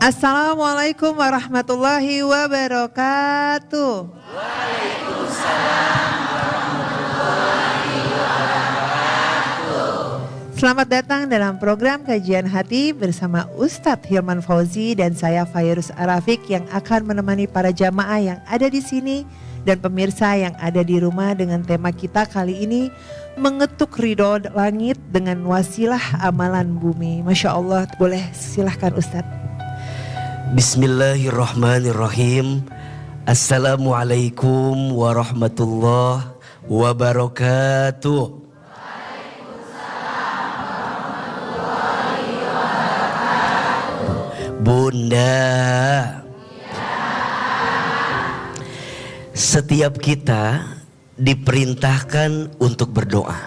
Assalamualaikum warahmatullahi wabarakatuh. Waalaikumsalam warahmatullahi wabarakatuh. Selamat datang dalam program Kajian Hati bersama Ustadz Hilman Fauzi dan saya Fairuz Arafik yang akan menemani para jamaah yang ada di sini dan pemirsa yang ada di rumah dengan tema kita kali ini, mengetuk ridho langit dengan wasilah amalan bumi. Masya Allah, boleh silahkan Ustadz. Bismillahirrahmanirrahim. Assalamualaikum warahmatullahi wabarakatuh. Waalaikumsalam warahmatullahi wabarakatuh. Bunda, setiap kita diperintahkan untuk berdoa.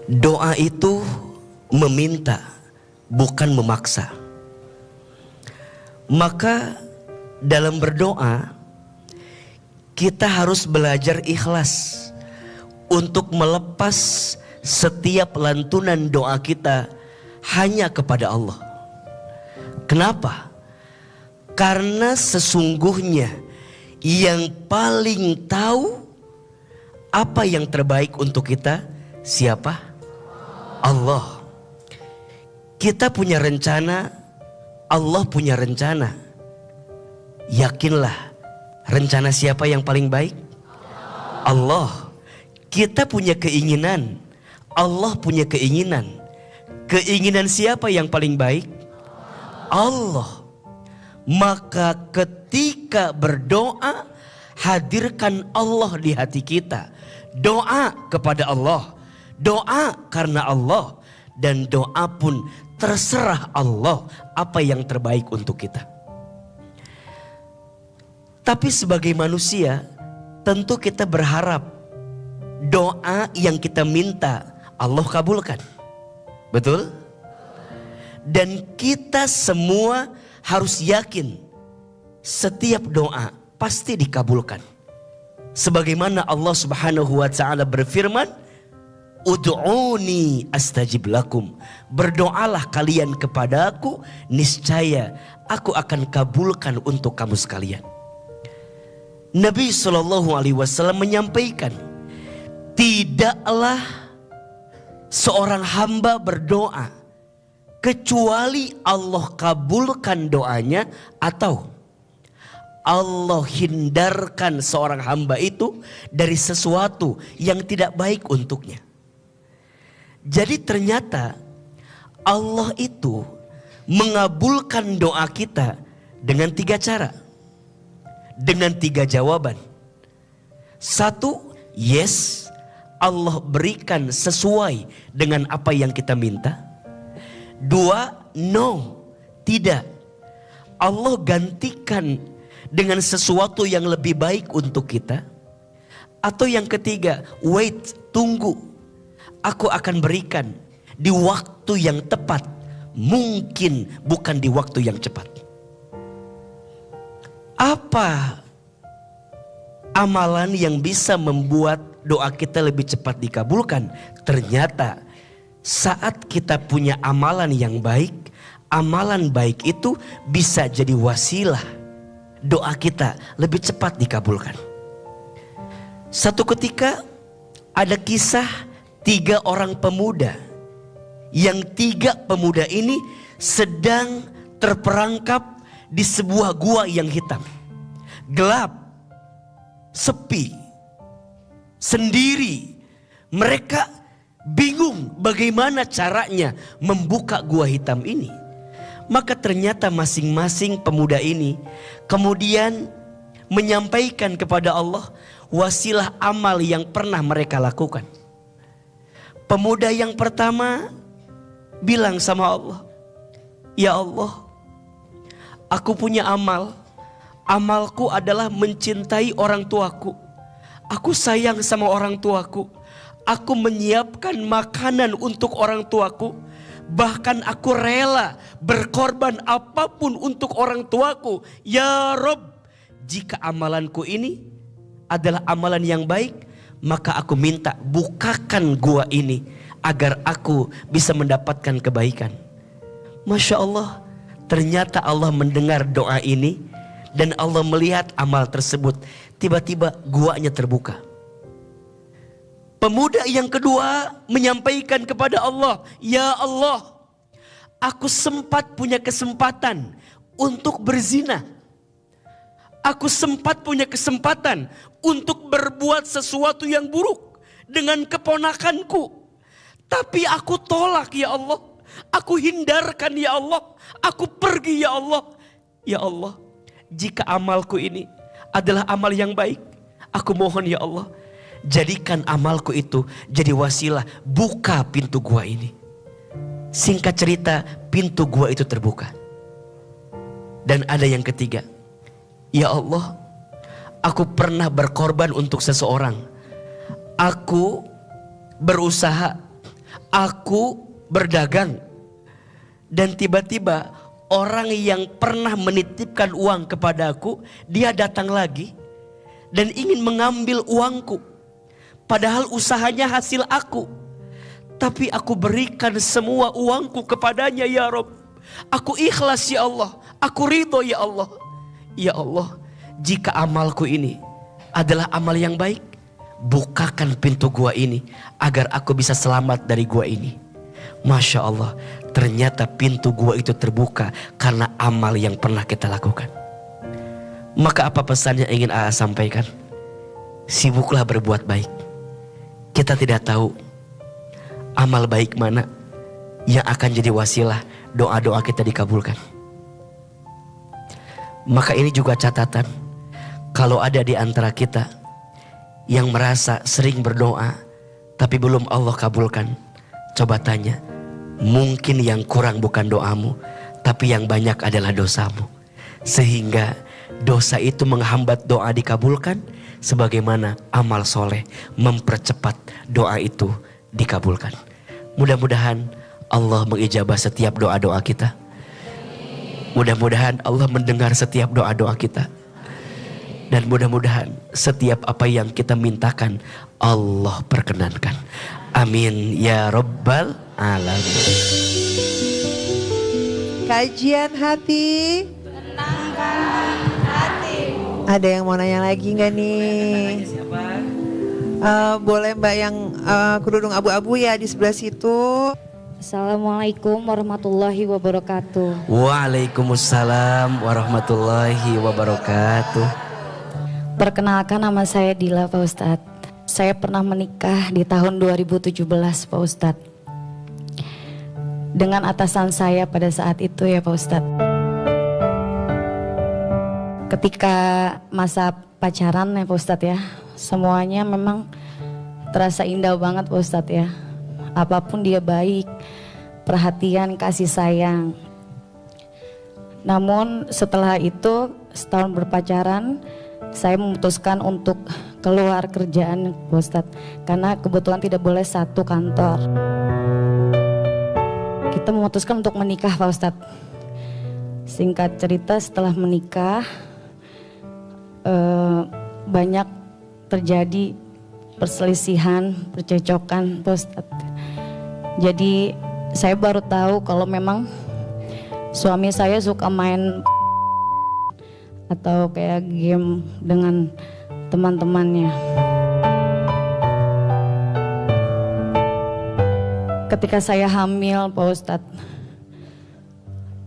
Doa itu meminta, bukan memaksa. Maka dalam berdoa kita harus belajar ikhlas untuk melepas setiap lantunan doa kita hanya kepada Allah. Kenapa? Karena sesungguhnya yang paling tahu apa yang terbaik untuk kita siapa? Allah. Kita punya rencana, Allah punya rencana. Yakinlah, rencana siapa yang paling baik? Allah. Kita punya keinginan, Allah punya keinginan. Keinginan siapa yang paling baik? Allah. Maka ketika berdoa, hadirkan Allah di hati kita. Doa kepada Allah, doa karena Allah, dan doa pun terserah Allah apa yang terbaik untuk kita. Tapi sebagai manusia tentu kita berharap doa yang kita minta Allah kabulkan. Betul? Dan kita semua harus yakin setiap doa pasti dikabulkan. Sebagaimana Allah Subhanahu wa taala berfirman, Ud'uni astajib lakum. Berdoalah kalian kepadaku, niscaya aku akan kabulkan untuk kamu sekalian. Nabi SAW menyampaikan, tidaklah seorang hamba berdoa kecuali Allah kabulkan doanya, atau Allah hindarkan seorang hamba itu dari sesuatu yang tidak baik untuknya. Jadi ternyata Allah itu mengabulkan doa kita dengan 3 cara. Dengan 3 jawaban. 1, yes, Allah berikan sesuai dengan apa yang kita minta. 2, no, tidak. Allah gantikan dengan sesuatu yang lebih baik untuk kita. Atau yang ketiga, wait, tunggu. Aku akan berikan di waktu yang tepat, mungkin bukan di waktu yang cepat. Apa amalan yang bisa membuat doa kita lebih cepat dikabulkan? Ternyata saat kita punya amalan yang baik, amalan baik itu bisa jadi wasilah doa kita lebih cepat dikabulkan. Satu ketika ada kisah 3 orang pemuda, yang 3 pemuda ini sedang terperangkap di sebuah gua yang hitam, gelap, sepi, sendiri. Mereka bingung bagaimana caranya membuka gua hitam ini. Maka ternyata masing-masing pemuda ini kemudian menyampaikan kepada Allah wasilah amal yang pernah mereka lakukan. Pemuda yang pertama bilang sama Allah, ya Allah, aku punya amal. Amalku adalah mencintai orang tuaku. Aku sayang sama orang tuaku. Aku menyiapkan makanan untuk orang tuaku. Bahkan aku rela berkorban apapun untuk orang tuaku. Ya Rob, jika amalanku ini adalah amalan yang baik, maka aku minta bukakan gua ini agar aku bisa mendapatkan kebaikan. Masya Allah, Ternyata Allah mendengar doa ini dan Allah melihat amal tersebut. Tiba-tiba guanya terbuka. Pemuda yang kedua menyampaikan kepada Allah, "Ya Allah, aku sempat punya kesempatan untuk berzina. Aku sempat punya kesempatan untuk berbuat sesuatu yang buruk dengan keponakanku. Tapi aku tolak ya Allah. Aku hindarkan ya Allah. Aku pergi ya Allah. Ya Allah, jika amalku ini adalah amal yang baik, aku mohon ya Allah, jadikan amalku itu jadi wasilah buka pintu gua ini." Singkat cerita, pintu gua itu terbuka. Dan ada yang ketiga, "Ya Allah, aku pernah berkorban untuk seseorang. Aku berusaha, aku berdagang. Dan tiba-tiba orang yang pernah menitipkan uang kepada aku, dia datang lagi dan ingin mengambil uangku. Padahal usahanya hasil aku. Tapi aku berikan semua uangku kepadanya ya Rob. Aku ikhlas ya Allah. Aku ridho ya Allah. Ya Allah, jika amalku ini adalah amal yang baik, bukakan pintu gua ini agar aku bisa selamat dari gua ini." Masya Allah, ternyata pintu gua itu terbuka karena amal yang pernah kita lakukan. Maka apa pesan yang ingin AA sampaikan? Sibuklah berbuat baik. Kita tidak tahu amal baik mana yang akan jadi wasilah doa-doa kita dikabulkan. Maka ini juga catatan, kalau ada di antara kita yang merasa sering berdoa tapi belum Allah kabulkan, coba tanya, mungkin yang kurang bukan doamu, tapi yang banyak adalah dosamu. Sehingga dosa itu menghambat doa dikabulkan, sebagaimana amal soleh mempercepat doa itu dikabulkan. Mudah-mudahan Allah mengijabah setiap doa-doa kita. Mudah-mudahan Allah mendengar setiap doa-doa kita. Dan mudah-mudahan setiap apa yang kita mintakan Allah perkenankan. Amin ya Rabbal Alamin. Kajian hati. Tenangkan hatimu. Ada yang mau nanya lagi nggak nih? Boleh Mbak yang kerudung abu-abu ya di sebelah situ. Assalamualaikum warahmatullahi wabarakatuh. Waalaikumsalam warahmatullahi wabarakatuh. Perkenalkan, nama saya Dila Pak Ustadz. Saya pernah menikah di tahun 2017 Pak Ustadz, dengan atasan saya pada saat itu ya Pak Ustadz. Ketika masa pacaran ya Pak Ustadz ya, semuanya memang terasa indah banget Pak Ustadz ya. Apapun dia baik, perhatian, kasih sayang. Namun setelah itu, setahun berpacaran, saya memutuskan untuk keluar kerjaan Pak Ustadz, karena kebetulan tidak boleh satu kantor. Kita memutuskan untuk menikah Pak Ustadz. Singkat cerita, setelah menikah banyak terjadi perselisihan, percecokan Pak Ustadz. Jadi saya baru tahu kalau memang suami saya suka main atau kayak game dengan teman-temannya. Ketika saya hamil Pak Ustadz,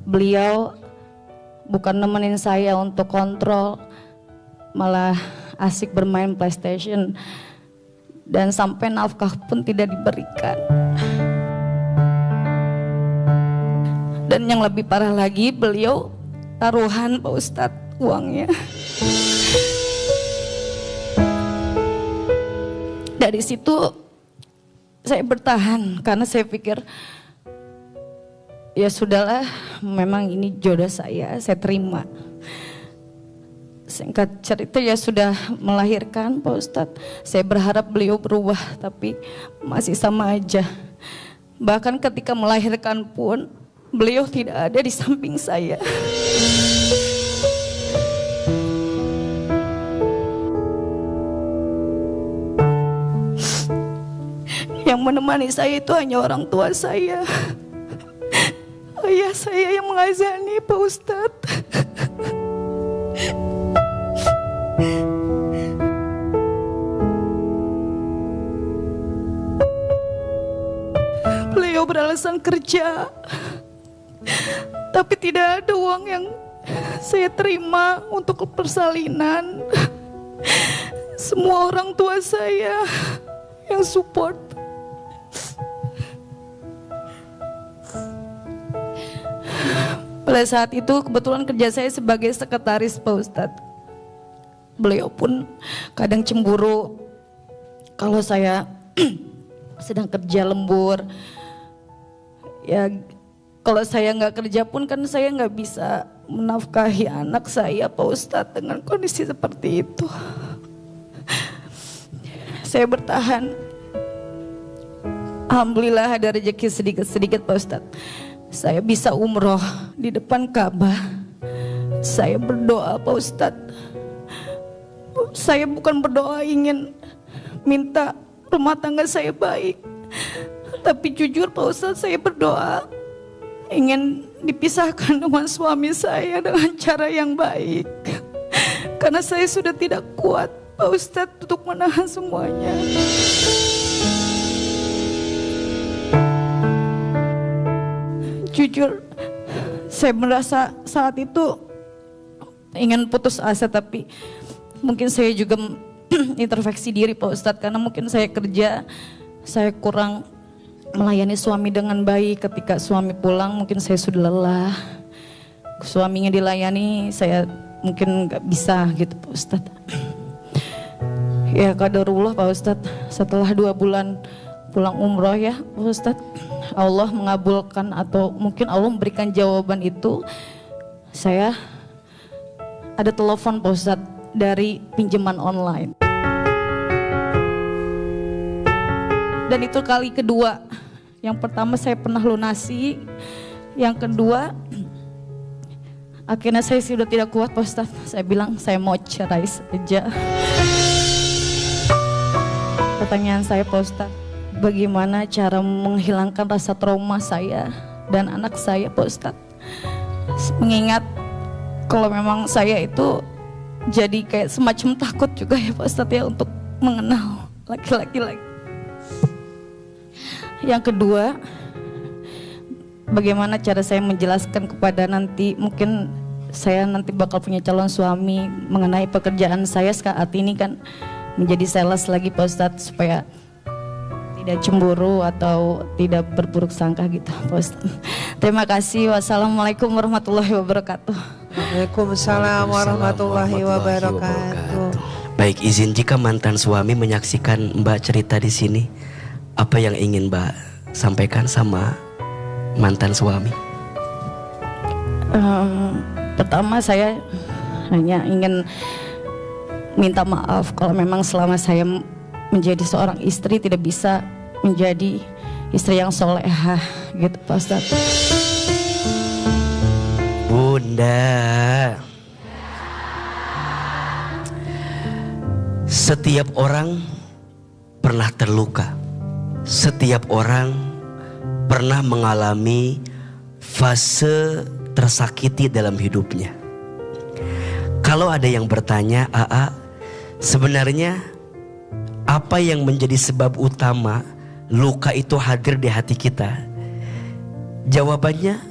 beliau bukan nemenin saya untuk kontrol, malah asik bermain PlayStation, dan sampai nafkah pun tidak diberikan. Dan yang lebih parah lagi, beliau taruhan Pak Ustadz uangnya. Dari situ saya bertahan karena saya pikir ya sudahlah, memang ini jodoh saya terima. Singkat cerita ya sudah melahirkan Pak Ustadz. Saya berharap beliau berubah, tapi masih sama aja. Bahkan ketika melahirkan pun beliau tidak ada di samping saya. Yang menemani saya itu hanya orang tua saya. ayah saya yang mengazani Pak Ustadz. Beliau beralasan kerja, tapi tidak ada uang yang saya terima untuk persalinan. Semua orang tua saya yang support. Pada saat itu kebetulan kerja saya sebagai sekretaris Pak Ustadz. Beliau pun kadang cemburu kalau saya sedang kerja lembur. Ya kalau saya nggak kerja pun kan saya nggak bisa menafkahi anak saya Pak Ustadz dengan kondisi seperti itu. Saya bertahan. Alhamdulillah ada rezeki sedikit-sedikit Pak Ustadz. Saya bisa umroh di depan Ka'bah. Saya berdoa Pak Ustadz. Saya bukan berdoa ingin minta rumah tangga saya baik. Tapi jujur Pak Ustadz, saya berdoa ingin dipisahkan dengan suami saya dengan cara yang baik. Karena saya sudah tidak kuat Pak Ustadz untuk menahan semuanya. Jujur, saya merasa saat itu ingin putus asa, tapi mungkin saya juga introspeksi diri Pak Ustadz, karena mungkin saya kerja, saya kurang melayani suami dengan baik. Ketika suami pulang mungkin saya sudah lelah, suaminya dilayani, saya mungkin gak bisa gitu Pak Ustadz. Ya qadarullah Pak Ustadz, setelah 2 bulan pulang umroh ya Pak Ustadz, Allah mengabulkan atau mungkin Allah memberikan jawaban itu. Saya ada telepon Pak Ustadz dari pinjaman online. Dan itu kali kedua. Yang pertama saya pernah lunasi, yang kedua akhirnya saya sudah tidak kuat Pak Ustadz. Saya bilang saya mau cerai saja. Pertanyaan saya Pak Ustadz, bagaimana cara menghilangkan rasa trauma saya dan anak saya Pak Ustadz? Mengingat kalau memang saya itu jadi kayak semacam takut juga ya Pak Ustadz ya untuk mengenal laki-laki lagi. Yang kedua, bagaimana cara saya menjelaskan kepada nanti, mungkin saya nanti bakal punya calon suami mengenai pekerjaan saya saat ini kan menjadi sales lagi Pak Ustadz, supaya tidak cemburu atau tidak berburuk sangka gitu Pak Ustadz. Terima kasih. Wassalamualaikum warahmatullahi wabarakatuh. Waalaikumsalam warahmatullahi wabarakatuh. Baik, izin jika mantan suami menyaksikan Mbak cerita di sini, apa yang ingin Mbak sampaikan sama mantan suami? Pertama saya hanya ingin minta maaf kalau memang selama saya menjadi seorang istri tidak bisa menjadi istri yang solehah gitu Pak Ustadz. Bunda, setiap orang pernah terluka. Setiap orang pernah mengalami fase tersakiti dalam hidupnya. Kalau ada yang bertanya, Aa, sebenarnya apa yang menjadi sebab utama luka itu hadir di hati kita? Jawabannya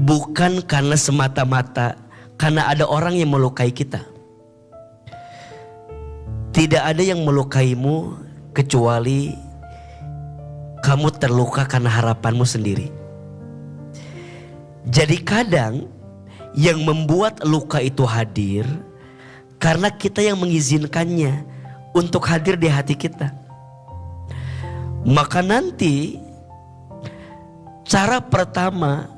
bukan karena semata-mata karena ada orang yang melukai kita. Tidak ada yang melukaimu kecuali kamu terluka karena harapanmu sendiri. Jadi kadang yang membuat luka itu hadir karena kita yang mengizinkannya untuk hadir di hati kita. Maka nanti cara pertama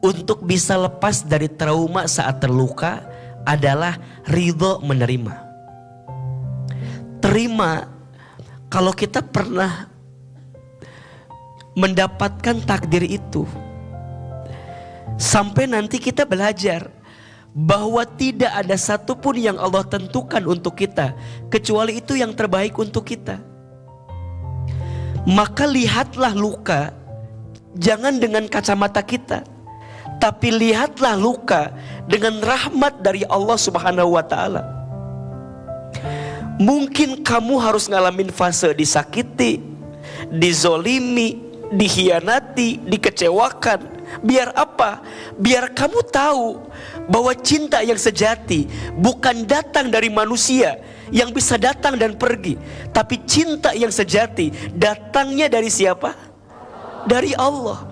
untuk bisa lepas dari trauma saat terluka adalah ridho menerima. Terima kalau kita pernah mendapatkan takdir itu. Sampai nanti kita belajar bahwa tidak ada satupun yang Allah tentukan untuk kita kecuali itu yang terbaik untuk kita. Maka lihatlah luka jangan dengan kacamata kita, tapi lihatlah luka dengan rahmat dari Allah Subhanahu wa taala. Mungkin kamu harus ngalamin fase disakiti, dizolimi, dikhianati, dikecewakan. Biar apa? Biar kamu tahu bahwa cinta yang sejati bukan datang dari manusia yang bisa datang dan pergi, tapi cinta yang sejati datangnya dari siapa? Dari Allah.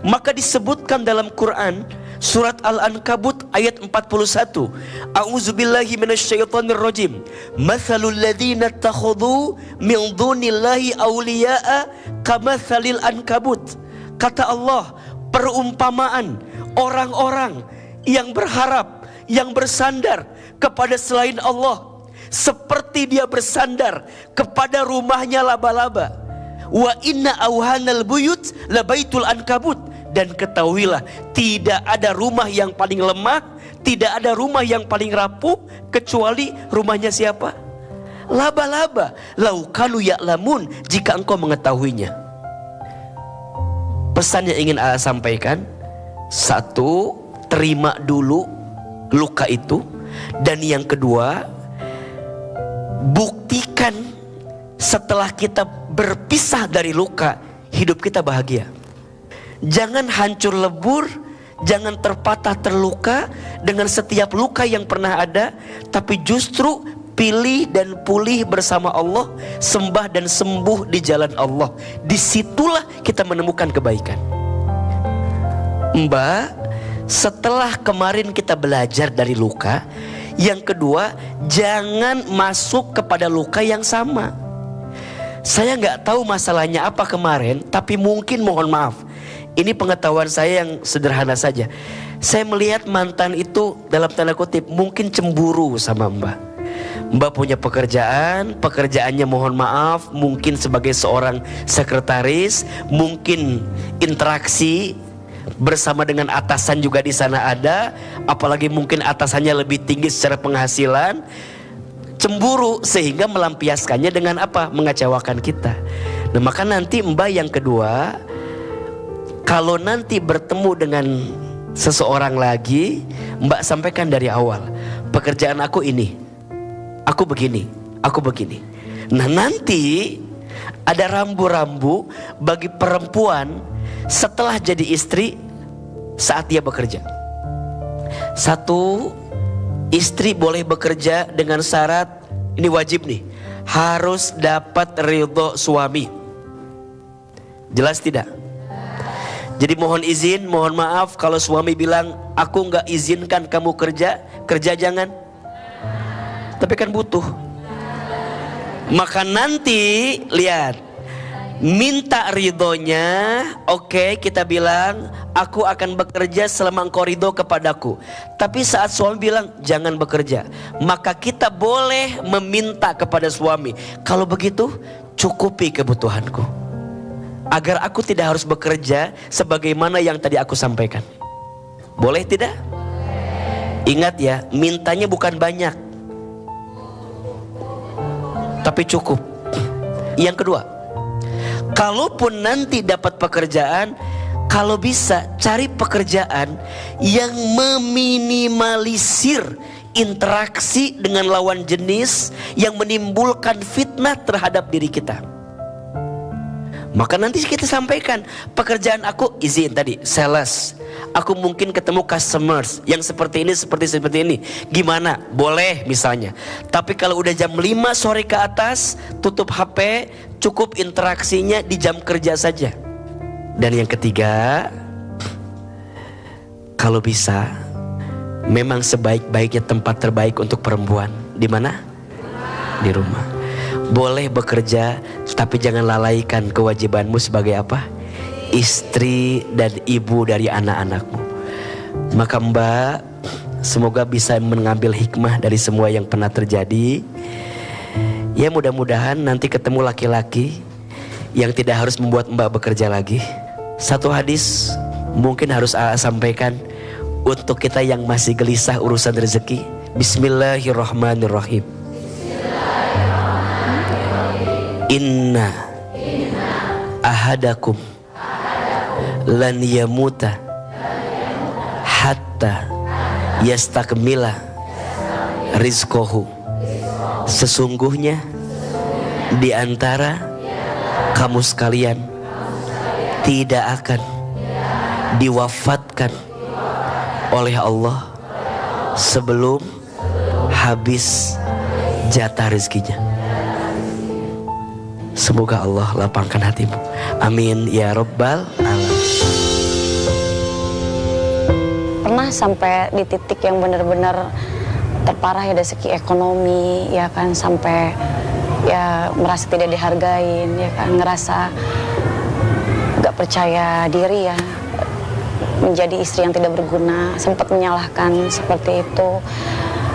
Maka disebutkan dalam Quran surat Al-Ankabut ayat 41. A'udzubillahi minasyaitonirrajim. Matsalul ladzina takhudhu min dunillahi awliya'a kamatsalil ankabut. Kata Allah, perumpamaan orang-orang yang berharap, yang bersandar kepada selain Allah seperti dia bersandar kepada rumahnya laba-laba. Wa inna awhanal buyut labaitul ankabut. Dan ketahuilah, tidak ada rumah yang paling lemah, tidak ada rumah yang paling rapuh kecuali rumahnya siapa? Laba-laba. Lau kanu ya'lamun, jika engkau mengetahuinya. Pesan yang ingin saya sampaikan, satu, terima dulu luka itu. Dan yang kedua, buktikan setelah kita berpisah dari luka, hidup kita bahagia. Jangan hancur lebur, jangan terpatah terluka dengan setiap luka yang pernah ada, tapi justru pilih dan pulih bersama Allah, sembah dan sembuh di jalan Allah. Disitulah kita menemukan kebaikan. Mbak, setelah kemarin kita belajar dari luka, yang kedua, jangan masuk kepada luka yang sama. Saya nggak tahu masalahnya apa kemarin, tapi mungkin mohon maaf, ini pengetahuan saya yang sederhana saja. Saya melihat mantan itu dalam tanda kutip mungkin cemburu sama Mbak. Mbak punya pekerjaan, pekerjaannya mohon maaf mungkin sebagai seorang sekretaris, mungkin interaksi bersama dengan atasan juga di sana ada, apalagi mungkin atasannya lebih tinggi secara penghasilan. Cemburu sehingga melampiaskannya dengan apa? Mengecewakan kita. Nah, maka nanti Mbak yang kedua, kalau nanti bertemu dengan seseorang lagi, Mbak sampaikan dari awal, pekerjaan aku ini, aku begini, aku begini. Nah, nanti ada rambu-rambu bagi perempuan setelah jadi istri saat dia bekerja. Satu, istri boleh bekerja dengan syarat, ini wajib nih, harus dapat ridho suami. Jelas tidak? Jadi mohon izin, mohon maaf kalau suami bilang aku nggak izinkan kamu kerja jangan. Tapi kan butuh. Maka nanti lihat, minta ridhonya, oke, kita bilang aku akan bekerja selama engkau ridho kepadaku. Tapi saat suami bilang jangan bekerja, maka kita boleh meminta kepada suami, kalau begitu cukupi kebutuhanku, agar aku tidak harus bekerja sebagaimana yang tadi aku sampaikan. Boleh tidak? Ingat ya, mintanya bukan banyak, tapi cukup. Yang kedua, kalaupun nanti dapat pekerjaan, kalau bisa cari pekerjaan yang meminimalisir interaksi dengan lawan jenis yang menimbulkan fitnah terhadap diri kita. Maka nanti kita sampaikan, pekerjaan aku izin tadi sales, aku mungkin ketemu customers yang seperti ini, seperti ini. Gimana? Boleh misalnya. Tapi kalau udah jam 5 sore ke atas, tutup HP, cukup interaksinya di jam kerja saja. Dan yang ketiga, kalau bisa, memang sebaik-baiknya tempat terbaik untuk perempuan di mana? Di rumah. Boleh bekerja, tapi jangan lalaikan kewajibanmu sebagai apa? Istri dan ibu dari anak-anakmu. Maka Mbak, semoga bisa mengambil hikmah dari semua yang pernah terjadi. Ya, mudah-mudahan nanti ketemu laki-laki yang tidak harus membuat Mbak bekerja lagi. Satu hadis mungkin harus sampaikan untuk kita yang masih gelisah urusan rezeki. Bismillahirrahmanirrahim. Inna ahadakum lan yamuta hatta yastakmila rizqahu. Sesungguhnya di antara kamu sekalian tidak akan diwafatkan oleh Allah sebelum habis jatah rezekinya. Semoga Allah lapangkan hatimu. Amin ya rabbal alamin. Pernah sampai di titik yang benar-benar terparah ya dari segi ekonomi, ya kan, sampai ya merasa tidak dihargain, ya kan, ngerasa gak percaya diri ya, menjadi istri yang tidak berguna, sempat menyalahkan seperti itu.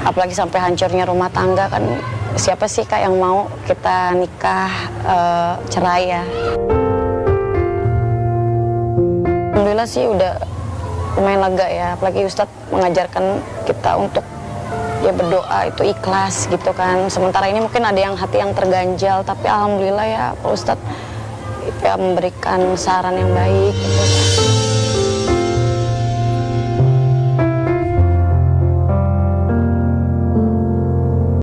Apalagi sampai hancurnya rumah tangga kan, siapa sih Kak yang mau kita nikah cerai ya. Alhamdulillah sih udah lumayan lega ya, apalagi Ustadz mengajarkan kita untuk ya berdoa itu ikhlas gitu kan. Sementara ini mungkin ada yang hati yang terganjal, tapi alhamdulillah ya Pak Ustadz ya memberikan saran yang baik gitu.